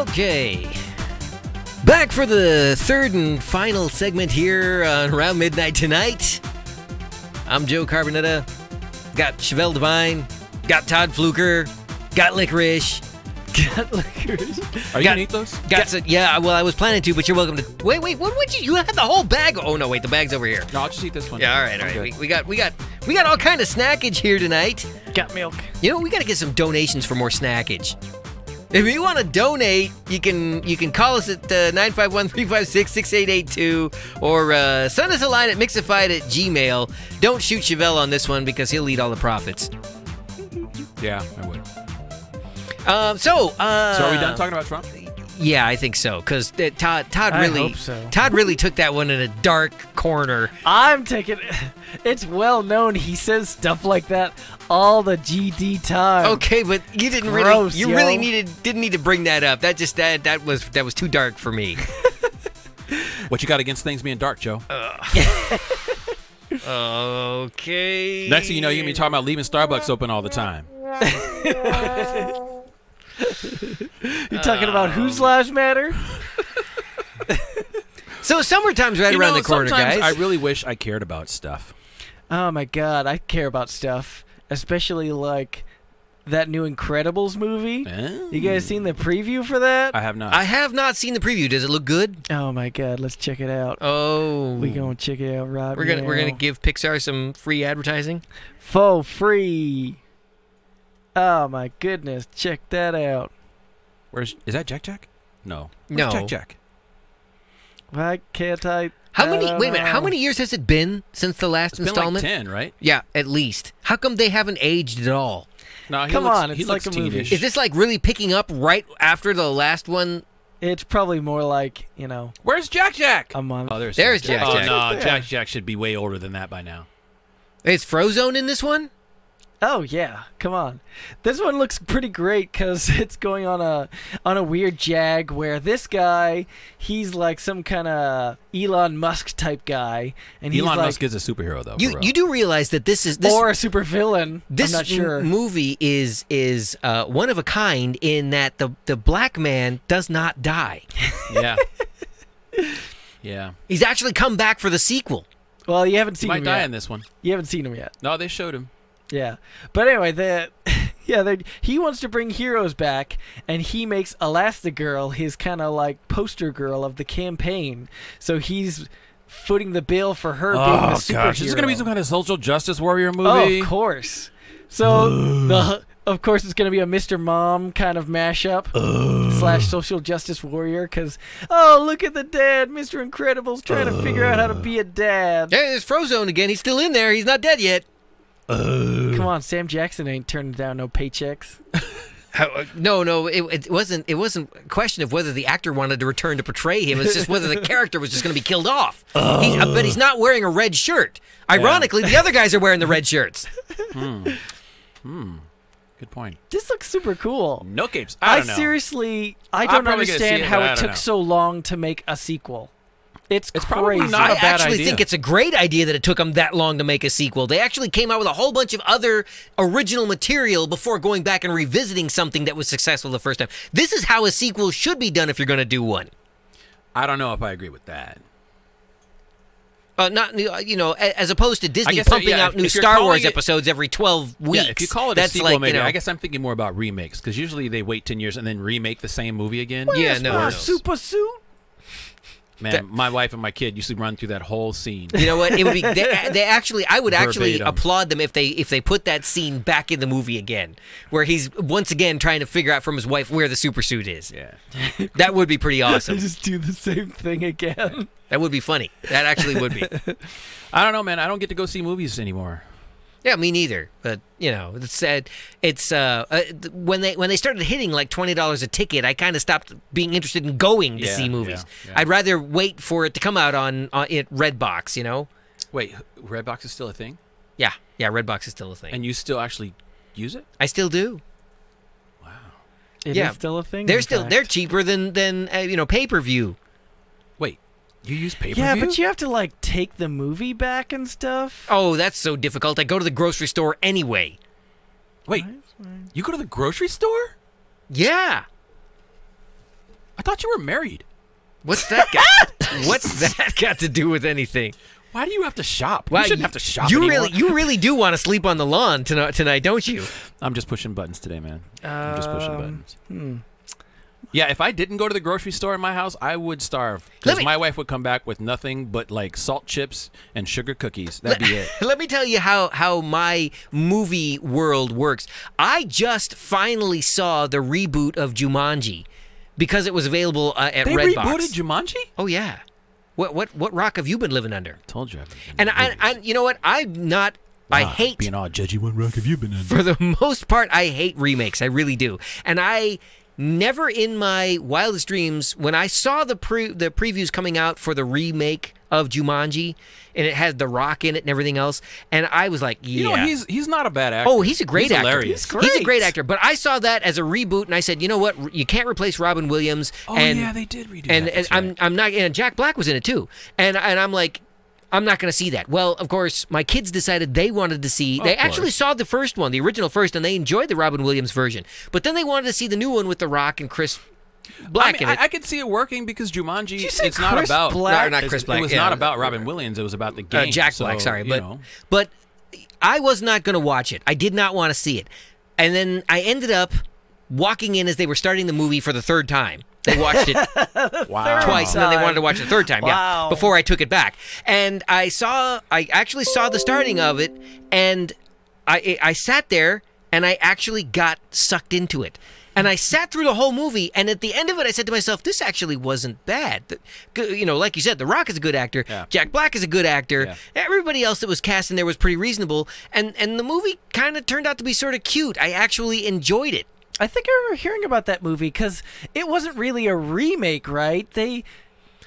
Okay. Back for the third and final segment here on Around Midnight Tonight. I'm Joe Carbonetta. Got Chevelle Devine. Got Todd Fluker. Got Licorice. Got licorice. Are you gonna eat those? Yeah, well, I was planning to, but you're welcome to. Wait, what would you had the whole bag. Oh, no, wait, the bag's over here. No, I'll just eat this one. Yeah, all right. We got all kind of snackage here tonight. Got milk. You know, we got to get some donations for more snackage. If you want to donate, you can call us at 951-356-6882 or send us a line at mixify@gmail. Don't shoot Chevelle on this one because he'll eat all the profits. Yeah, I would. So are we done talking about Trump? Yeah, I think so. Because Todd really, hope so. Todd really took that one in a dark corner. I'm taking. It's well known he says stuff like that all the GD time. Okay, but you didn't Gross, really, you yo. really didn't need to bring that up. That just that was too dark for me. What you got against things being dark, Joe? Okay. Next thing you know, you're gonna be talking about leaving Starbucks open all the time. You're talking about whose lives matter? So summertime's right around the corner, sometimes guys. I really wish I cared about stuff. Oh my god, I care about stuff, especially like that new Incredibles movie. You guys seen the preview for that? I have not. I have not seen the preview. Does it look good? Oh my god, let's check it out. Oh, We gonna check it out right we're gonna give Pixar some free advertising. for free. Oh my goodness, check that out. Is that Jack Jack? No. No. Where's Jack Jack? Why can't I? Wait a minute. know. How many years has it been since the last It's been installment? like 10, right? Yeah, at least. How come they haven't aged at all? No, he Come looks, on, he it's looks like a movie. teenish. Is this like really picking up right after the last one? It's probably more like, you know, Where's Jack Jack? a month. Oh, there's There's Jack Jack Jack. Oh, no, Yeah. Jack Jack should be way older than that by now. Is Frozone in this one? Oh yeah, come on. This one looks pretty great because it's going on a weird jag where this guy, he's like some kind of Elon Musk type guy, and he's Elon like, Musk is a superhero, though. for You real. you do realize that this or a super villain. this I'm not sure. movie is one of a kind in that the black man does not die. Yeah. Yeah. He's actually come back for the sequel. Well, you haven't He seen might him die yet. in this one. You haven't seen him yet. No, they showed him. Yeah, but anyway, he wants to bring heroes back, and he makes Elastigirl his kind of like poster girl of the campaign. So he's footing the bill for her being the superhero. gosh. Is this going to be some kind of social justice warrior Oh, movie? of course. So of course it's going to be a Mr. Mom kind of mashup / social justice warrior because look at the dad, Mr. Incredible's trying to figure out how to be a dad. Hey, there's Frozone again. He's still in there. He's not dead yet. Come on, Sam Jackson ain't turning down no paychecks. No, it wasn't a question of whether the actor wanted to return to portray him. It's just whether the character was just going to be killed off. But he's not wearing a red shirt. Ironically, the other guys are wearing the red shirts. Good point. This looks super cool. No capes. I don't know. Seriously, I I'm don't probably gonna understand see it, how but I it don't took know. so long to make a sequel. It's probably crazy. not I a bad actually idea. think it's a great idea that it took them that long to make a sequel. They actually came out with a whole bunch of other original material before going back and revisiting something that was successful the first time. This is how a sequel should be done if you're going to do one. I don't know if I agree with that. Not as opposed to Disney guess, pumping yeah, out if new you're Star calling Wars it- episodes every 12 weeks. Yeah, if you call it a that's sequel, like, maybe. you know, I guess I'm thinking more about remakes because usually they wait 10 years and then remake the same movie again. Yeah, Where's no, my no. super suit? Man, my wife and my kid used to run through that whole scene. You know what? It would be I would actually Verbatim. applaud them if they put that scene back in the movie again, where he's once again trying to figure out from his wife where the super suit is. Yeah. That would be pretty I awesome. just do the same thing again. That would be funny. That actually would be. I don't know, man. I don't get to go see movies anymore. Yeah, me neither. But it's sad. It's when they started hitting like $20 a ticket, I kind of stopped being interested in going to Yeah, see movies. yeah. I'd rather wait for it to come out on at Redbox. You know? Wait, Redbox is still a thing? Yeah, Redbox is still a thing. And you still actually use it? I still do. It Yeah. is still a thing. They're in still fact. they're cheaper than pay-per-view. Wait, you use pay-per-view? Yeah, but you have to like take the movie back and stuff. Oh, that's so difficult. I go to the grocery store anyway. Wait, you go to the grocery store? Yeah. I thought you were married. What's that got to do with anything? Why do you have to shop? Wow, You shouldn't have to shop You anymore. really do want to sleep on the lawn tonight, don't you? I'm just pushing buttons today, man. I'm just pushing buttons. Hmm. Yeah, if I didn't go to the grocery store in my house, I would starve. Let Because me- my wife would come back with nothing but like salt chips and sugar cookies. That'd be it. Let me tell you how my movie world works. I just finally saw the reboot of Jumanji because it was available at They Redbox. rebooted Jumanji? Oh yeah. What rock have you been living under? Told you. I've been And to movies. I you know what? I'm not. I hate. being all judgy. What rock have you been in? For the most part, I hate remakes. I really do. And I never in my wildest dreams, when I saw the previews coming out for the remake of Jumanji, and it had The Rock in it and everything else, and I was like, yeah. You know, he's not a bad actor. Oh, he's a great actor. Hilarious. He's a great actor. But I saw that as a reboot, and I said, you know what? You can't replace Robin Williams. Oh, and, yeah, they did redo and, that. And That's I'm not. And Jack Black was in it too. And I'm like, I'm not going to see that. Well, of course, my kids decided they wanted to see. They actually saw the first one, the original first, and they enjoyed the Robin Williams version. But then they wanted to see the new one with The Rock and Chris Black in it. I could see it working because Jumanji. Did you say It's not Chris about Black? No, not Chris Black. It was yeah. not about Robin Williams. It was about the game. Jack Black. So, Sorry, you but know. but I was not going to watch it. I did not want to see it, and then I ended up walking in as they were starting the movie for the third time. They watched it Wow. twice, and then they wanted to watch it the third time. Yeah, Wow. before I took it back, and I actually saw the starting of it, and I sat there and I actually got sucked into it. And I sat through the whole movie, and at the end of it, I said to myself, this actually wasn't bad. You know, like you said, The Rock is a good actor. Yeah. Jack Black is a good actor. Yeah. Everybody else that was cast in there was pretty reasonable. And the movie kind of turned out to be sort of cute. I actually enjoyed it. I think I remember hearing about that movie because it wasn't really a remake, right? They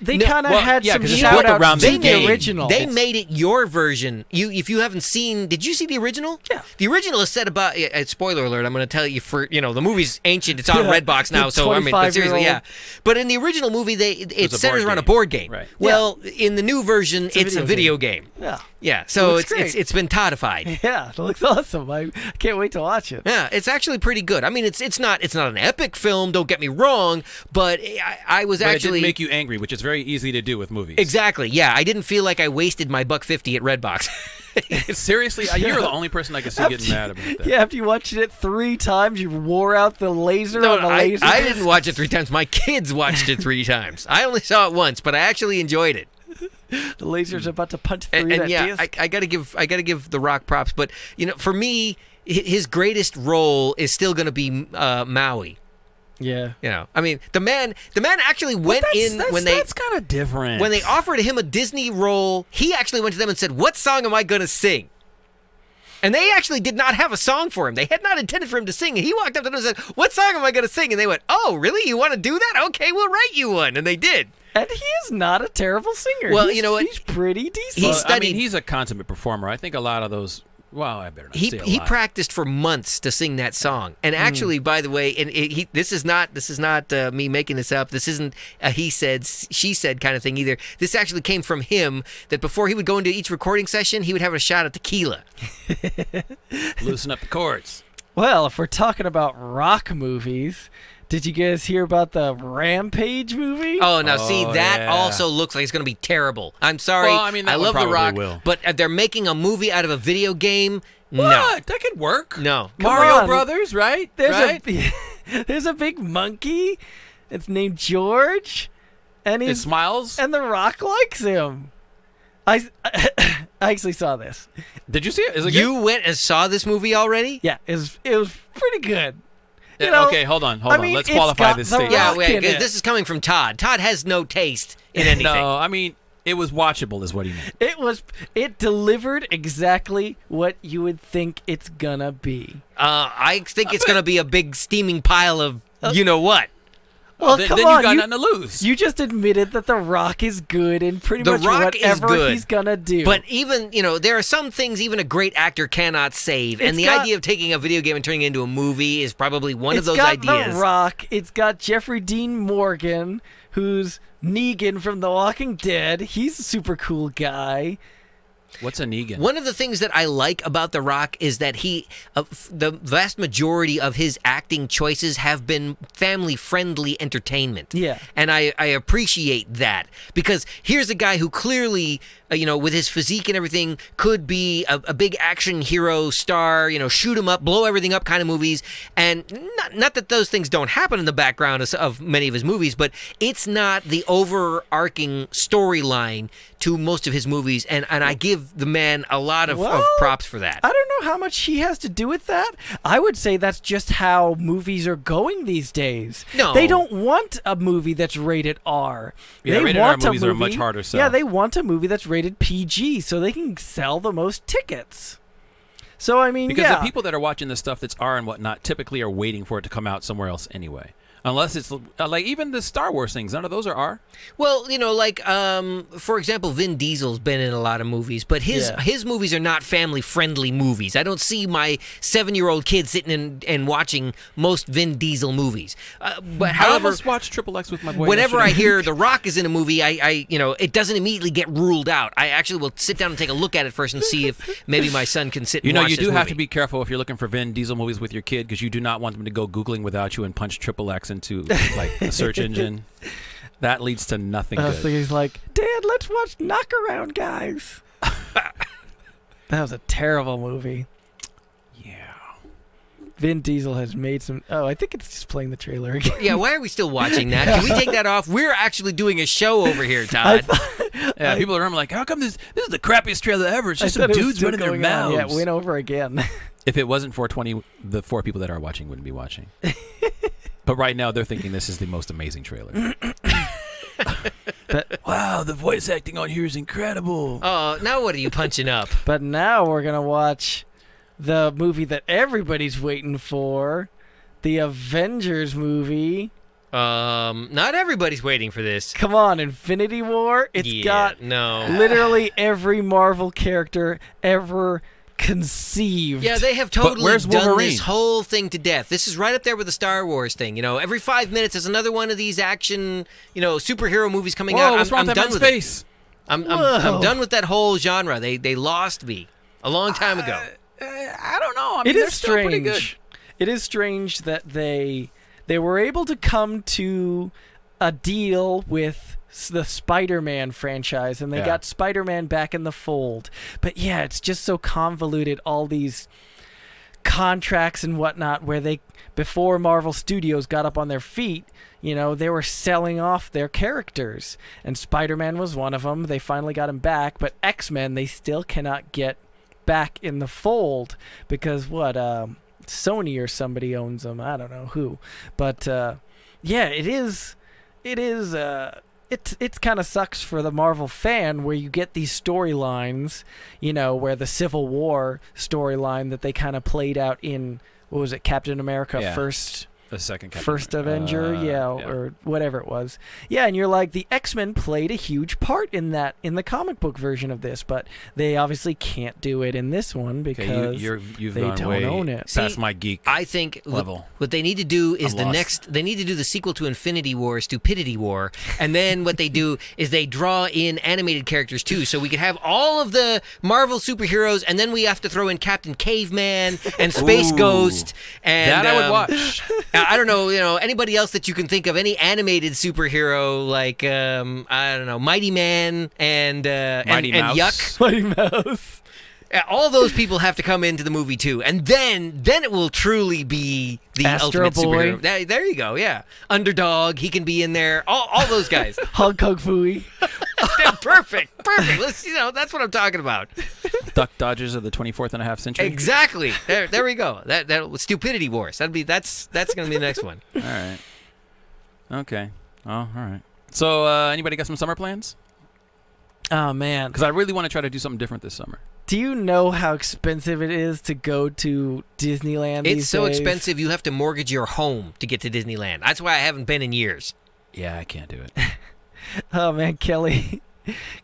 No, kind of well, had yeah, some 'cause it's shout built outs around to the the game. original. They made it your version. If you haven't seen, did you see the original? Yeah. The original is set about. Spoiler alert! I'm going to tell you the movie's ancient. It's on Yeah, Redbox now, the so I mean, but seriously, 25-year-old. yeah. But in the original movie, it was a centers board around a game. board game. Right. Well, in the new version, it's a video video game. yeah. Yeah. So Looks great. it's been todified. Yeah, it looks awesome. I can't wait to watch it. Yeah, it's actually pretty good. I mean, it's not an epic film. Don't get me wrong, but I was But it actually didn't make you angry, which is very easy to do with movies. exactly. Yeah, I didn't feel like I wasted my $1.50 at Redbox. Seriously, you were the only person I could see getting mad about that. Yeah, after you watched it 3 times, you wore out the laser No, on the I laser. didn't watch it 3 times. My kids watched it 3 times. I only saw it once, but I actually enjoyed it. The laser's about to punch through And that yeah, disc. I gotta give The Rock props. But for me, his greatest role is still gonna be Maui. yeah. I mean, the man actually went That's kind of different. when they offered him a Disney role. He actually went to them and said, "What song am I gonna sing?" And they actually did not have a song for him. They had not intended for him to sing. And he walked up to them and said, "What song am I going to sing?" And they went, "Oh, really? You want to do that? Okay, we'll write you one." And they did. And he is not a terrible singer. Well, He's- you know what? He's pretty decent. He Well, I studied- mean, he's a consummate performer. I think a lot of those. Well, I better not say a He lot. practiced for months to sing that song. And actually, by the way, and this is not me making this up. This isn't a he said, she said kind of thing either. This actually came from him. That before he would go into each recording session, he would have a shot of tequila. Loosen up the chords. Well, if we're talking about rock movies, did you guys hear about the Rampage movie? Oh, now see, Oh, that yeah. also looks like it's going to be terrible. I'm sorry. Well, I mean, that I one love The probably Rock, will. but they're making a movie out of a video game. What? That could work. No. Mario on. Brothers, right? There's right? there's a big monkey. It's named George, and It he's smiles. and The Rock likes him. I actually saw this. Did you see it? Is it You went and saw this movie already? Yeah, it was pretty good. good? You know, Okay, hold on. I mean, Let's it's qualify got this The statement. Yeah, Rock wait. in it. This is coming from Todd. Todd has no taste in anything. No, I mean, it was watchable is what he meant. It delivered exactly what you would think it's gonna be. I think it's going to be a big steaming pile of you know what. Well, then come you on, got nothing to lose. you just admitted that The Rock is good in pretty The much Rock is whatever good, he's gonna do. But even, there are some things even a great actor cannot save. It's And the got- idea of taking a video game and turning it into a movie is probably one of It's those got ideas. The Rock. It's got Jeffrey Dean Morgan, who's Negan from The Walking Dead. He's a super cool guy. What's a Negan? One of the things that I like about The Rock is that the vast majority of his acting choices have been family-friendly entertainment. Yeah. And I appreciate that, because here's a guy who clearly, with his physique and everything, could be a big action hero star, shoot him up, blow everything up kind of movies. And not that those things don't happen in the background of many of his movies, but it's not the overarching storyline to most of his movies, and I give the man a lot of props for that. I don't know how much he has to do with that. I would say that's just how movies are going these days. No. They don't want a movie that's rated R. Yeah, they rated want R movies a are movie, much harder sell. Yeah, they want a movie that's rated PG so they can sell the most tickets. So, I mean, because the people that are watching the stuff that's R and whatnot typically are waiting for it to come out somewhere else anyway. Unless it's like even the Star Wars things, none of those are R. Well, for example, Vin Diesel's been in a lot of movies, but his movies are not family-friendly movies. I don't see my 7-year-old kid sitting and watching most Vin Diesel movies. But I however, almost watched Triple X with my boy. whenever I yesterday. hear The Rock is in a movie, it doesn't immediately get ruled out. I actually will sit down and take a look at it first and see if maybe my son can sit and watch you this do have movie. to be careful if you're looking for Vin Diesel movies with your kid, because you do not want them to go Googling without you and punch Triple X into like a search engine. That leads to nothing good. So he's like, Dad, let's watch Knockaround Guys. That was a terrible movie. Yeah. Vin Diesel has made some... Oh, I think it's just playing the trailer again. Yeah, why are we still watching that? Can we take that off? We're actually doing a show over here, Todd. Yeah, people are like, how come this is the crappiest trailer ever? It's just some dudes running their mouths. Yeah, it went over again. If it wasn't 420, the 4 people that are watching wouldn't be watching. But right now, they're thinking this is the most amazing trailer. Wow, the voice acting on here is incredible. Oh, now what are you punching up? But now we're going to watch the movie that everybody's waiting for, the Avengers movie. Not everybody's waiting for this. Come on, Infinity War. It's got literally every Marvel character ever conceived. Yeah, they have totally where's done Wolverine? this whole thing to death. This is right up there with the Star Wars thing. Every 5 minutes there's another one of these action, superhero movies coming out. What's wrong I'm with done that with man's it. face? I'm done with that whole genre. They lost me a long time ago. I don't know. I mean, It they're is still pretty good. strange. It is strange that they were able to come to a deal with the Spider-Man franchise, and they got Spider-Man back in the fold. But yeah, it's just so convoluted, all these contracts and whatnot, where before Marvel Studios got up on their feet, they were selling off their characters, and Spider-Man was one of them. They finally got him back, but X-Men they still cannot get back in the fold because Sony or somebody owns them. I don't know who, but yeah, it kind of sucks for the Marvel fan where you get these storylines, where the Civil War storyline that they kind of played out in, what was it, Captain America first. The second First Avenger, or whatever it was. Yeah, and you're like, the X-Men played a huge part in the comic book version of this, but they obviously can't do it in this one because you've they gone don't way own it. past See, my geek I think level. What they need to do is I'm lost. they need to do the sequel to Infinity War, Stupidity War, and then what they do is they draw in animated characters too, so we could have all of the Marvel superheroes, and then we have to throw in Captain Caveman and Space Ooh. Ghost, and that I would watch. I don't know, anybody else that you can think of, any animated superhero like I don't know, Mighty Man and Mighty and Mouse. Yuck. Mighty Mouse. All those people have to come into the movie too, and then it will truly be the Astro ultimate Boy. superhero. There you go, yeah. Underdog, he can be in there. All those guys. Hong Kong Fooey. They're perfect. Let's, that's what I'm talking about. Duck Dodgers of the 24th and a half century. Exactly. There we go. That Stupidity Wars. That's going to be the next one. All right. Okay. Oh, all right. So, anybody got some summer plans? Oh man, Because I really want to try to do something different this summer. do you know how expensive it is to go to Disneyland these It's so days? expensive you have to mortgage your home to get to Disneyland. That's why I haven't been in years. Yeah, I can't do it. Oh man, Kelly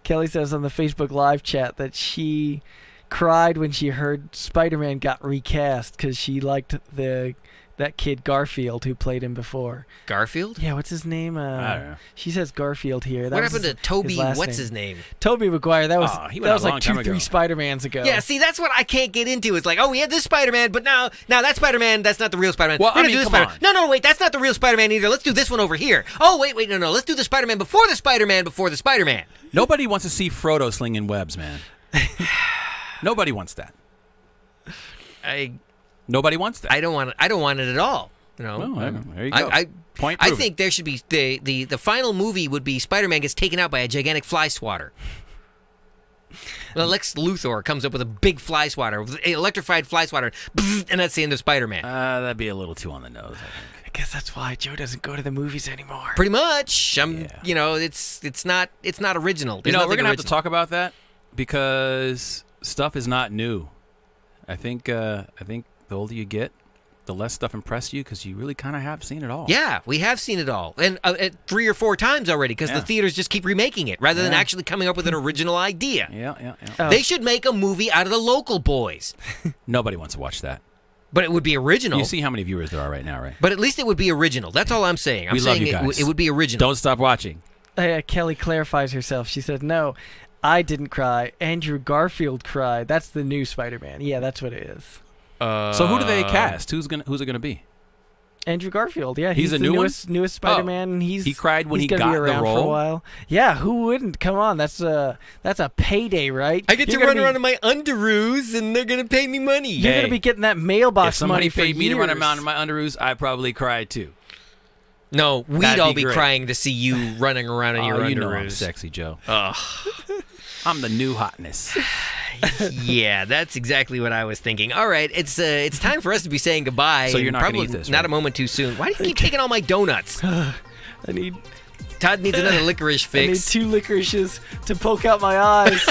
says on the Facebook live chat that she cried when she heard Spider-Man got recast because she liked the that kid Garfield who played him before. Garfield? Yeah, what's his name? I don't know. She says Garfield here. That What was happened to his Toby? last What's name. his name? Tobey Maguire. That was He that went was a long like time 2-3 ago. Spider-Mans ago. Yeah, see, that's what I can't get into. It's like, oh, we had this Spider-Man, but now that Spider-Man, that's not the real Spider-Man. Well, We're gonna I mean, do this come Spider-Man. on. No, wait, that's not the real Spider-Man either. Let's do this one over here. Oh, wait, no. Let's do the Spider-Man before the Spider-Man before the Spider-Man. Nobody wants to see Frodo slinging webs, man. Nobody wants that. Nobody wants that. I don't want it at all. You know. Well, there you go. Point I proven. think there should be the final movie would be Spider-Man gets taken out by a gigantic fly swatter. Well, Lex Luthor comes up with a big fly swatter, an electrified fly swatter, and that's the end of Spider-Man. That'd be a little too on the nose, I think. I guess that's why Joe doesn't go to the movies anymore. Pretty much. Yeah. You know, it's not original. You There's know, nothing we're gonna have to original. talk about that because stuff is not new. I think the older you get, the less stuff impresses you because you really kind of have seen it all. Yeah, we have seen it all, and 3 or 4 times already, because Yeah. the theaters just keep remaking it rather than Yeah. actually coming up with an original idea. Yeah. Oh. They should make a movie out of the Local Boys, Nobody wants to watch that. but it would be original. You see how many viewers there are right now, right? But at least it would be original. That's all I'm saying. I'm We love saying you guys. it would be original. Don't stop watching. Kelly clarifies herself. She said, "No, I didn't cry. Andrew Garfield cried. That's the new Spider-Man. Yeah, that's what it is. So who do they cast? Who's it gonna be? Andrew Garfield. Yeah, He's the a new one? newest Spider-Man. And He cried when he's he gonna be got the around for a role? while. Yeah, who wouldn't? Come on, that's a payday, right? I get You're to gonna run around in my underoos, and they're gonna pay me money. You're Hey, gonna be getting that mailbox If somebody money for paid me to run years. around in my underoos, I'd probably cry too. No, we'd That'd all be be great. crying to see you running around in your Oh, you know I'm underoos. sexy, Joe. Ugh. I'm the new hotness. Yeah, that's exactly what I was thinking. All right, it's time for us to be saying goodbye. So you're and not gonna probably eat this, not right? a moment too soon. Why do you keep taking all my donuts? I need Todd needs another licorice I need fix. 2 licorices to poke out my eyes.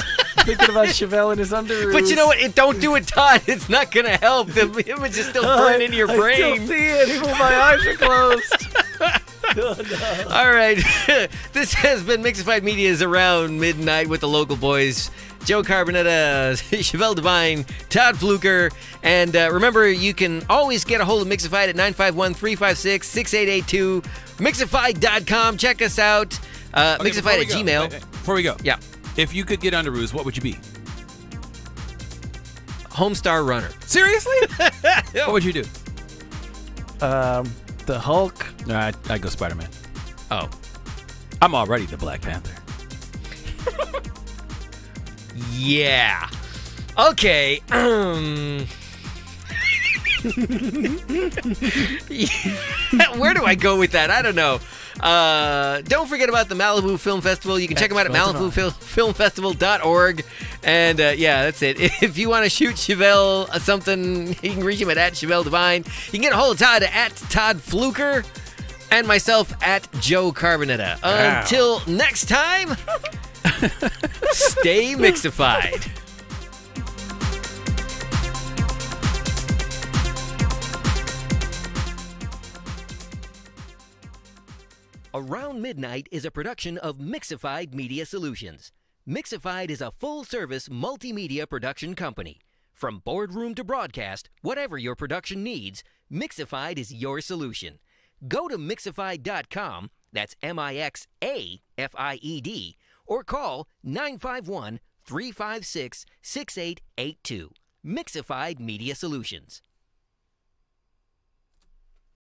Thinking about Chevelle and his underoos. But you know what? Don't do it, Todd. It's not gonna help. The image is still burned into your I brain. still see it, even when my eyes are closed. All right. This has been Mixified Media's Around Midnight with the Local Boys. Joe Carbonetta, Chevelle Devine, Todd Fluker. And remember, you can always get a hold of Mixified at 951-356-6882. Mixified.com. Check us out. Mixified at Gmail. Before we go. Yeah. If you could get underoos, what would you be? Homestar Runner. Seriously? What would you do? The Hulk. No, I'd go Spider-Man. Oh. I'm already the Black Panther. Yeah. Okay. Where do I go with that? I don't know. Don't forget about the Malibu Film Festival. You can check them out at MalibuFilmFestival.org. And yeah, that's it. If you want to shoot Chevelle something, you can reach him at Chevelle Devine. You can get a hold of Todd at Todd Fluker. And myself at Joe Carbonetta. Wow. Until next time, stay mixified. Around Midnight is a production of Mixified Media Solutions. Mixified is a full-service multimedia production company. From boardroom to broadcast, whatever your production needs, Mixified is your solution. Go to Mixified.com, that's MIXAFIED, or call 951-356-6882. Mixified Media Solutions.